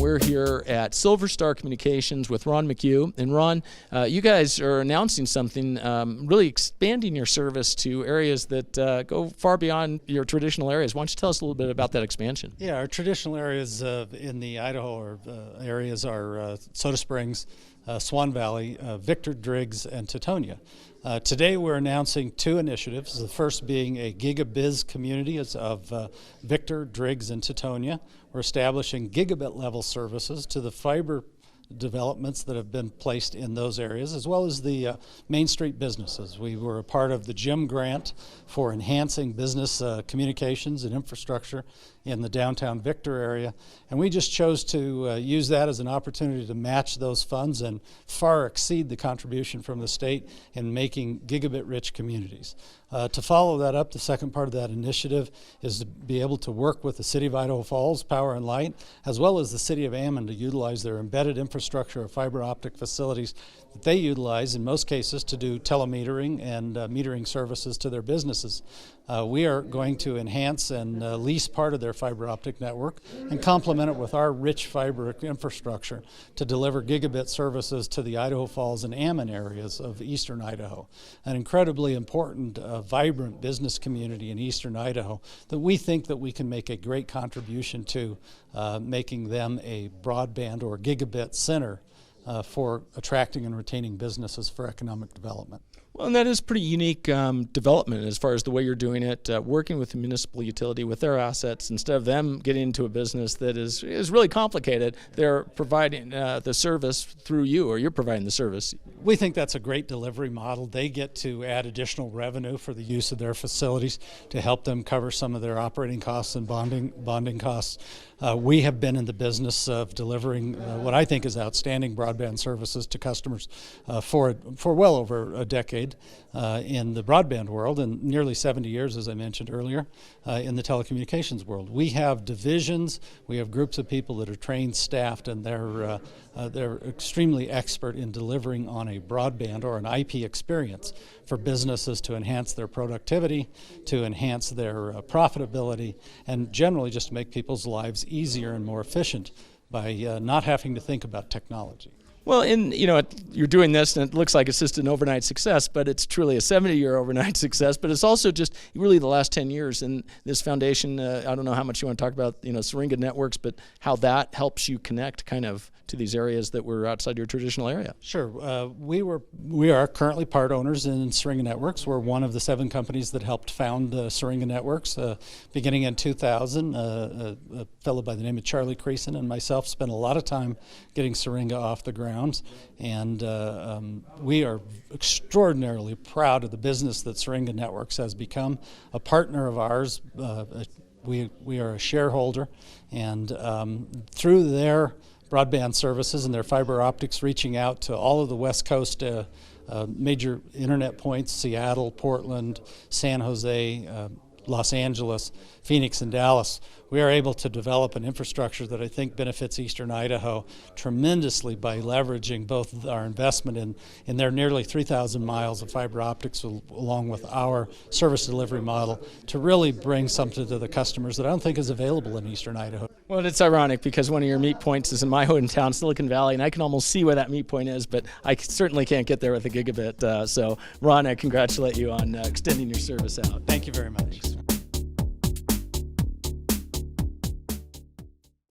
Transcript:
We're here at Silver Star Communications with Ron McHugh. And Ron, you guys are announcing something, really expanding your service to areas that go far beyond your traditional areas. Why don't you tell us a little bit about that expansion? Yeah, our traditional areas in the Idaho areas are Soda Springs, Swan Valley, Victor, Driggs, and Teutonia. Today we're announcing two initiatives, the first being a Gigabit community of Victor, Driggs, and Teutonia. We're establishing gigabit level services to the fiber developments that have been placed in those areas, as well as the Main Street businesses. We were a part of the GEM grant for enhancing business communications and infrastructure in the downtown Victor area, and we just chose to use that as an opportunity to match those funds and far exceed the contribution from the state in making gigabit-rich communities. To follow that up, the second part of that initiative is to be able to work with the City of Idaho Falls Power and Light, as well as the City of Ammon, to utilize their embedded infrastructure of fiber optic facilities that they utilize in most cases to do telemetering and metering services to their businesses. We are going to enhance and lease part of their fiber optic network and complement it with our rich fiber infrastructure to deliver gigabit services to the Idaho Falls and Ammon areas of Eastern Idaho. An incredibly important, vibrant business community in Eastern Idaho that we think that we can make a great contribution to making them a broadband or gigabit center for attracting and retaining businesses for economic development. Well, and that is pretty unique development as far as the way you're doing it, working with the municipal utility with their assets. Instead of them getting into a business that is really complicated, they're providing the service through you, or you're providing the service. We think that's a great delivery model. They get to add additional revenue for the use of their facilities to help them cover some of their operating costs and bonding costs. We have been in the business of delivering what I think is outstanding broadband services to customers for well over a decade in the broadband world, and nearly 70 years, as I mentioned earlier, in the telecommunications world. We have divisions, we have groups of people that are trained, staffed, and they're extremely expert in delivering on a broadband or an IP experience for businesses to enhance their productivity, to enhance their profitability, and generally just to make people's lives easier and more efficient by not having to think about technology. Well, you're doing this, and it looks like it's just an overnight success, but it's truly a 70-year overnight success. But it's also just really the last 10 years. And this foundation, I don't know how much you want to talk about, Syringa Networks, but how that helps you connect kind of to these areas that were outside your traditional area. Sure. We are currently part owners in Syringa Networks. We're one of the 7 companies that helped found Syringa Networks. Beginning in 2000, a fellow by the name of Charlie Creason and myself spent a lot of time getting Syringa off the ground. And we are extraordinarily proud of the business that Syringa Networks has become. A partner of ours, we are a shareholder, and through their broadband services and their fiber optics reaching out to all of the West Coast major internet points, Seattle, Portland, San Jose, Los Angeles, Phoenix, and Dallas, we are able to develop an infrastructure that I think benefits Eastern Idaho tremendously by leveraging both our investment in their nearly 3,000 miles of fiber optics along with our service delivery model to really bring something to the customers that I don't think is available in Eastern Idaho. Well, it's ironic because one of your meet points is in my hometown, Silicon Valley, and I can almost see where that meet point is, but I certainly can't get there with a gigabit. So, Ron, I congratulate you on extending your service out. Thank you very much.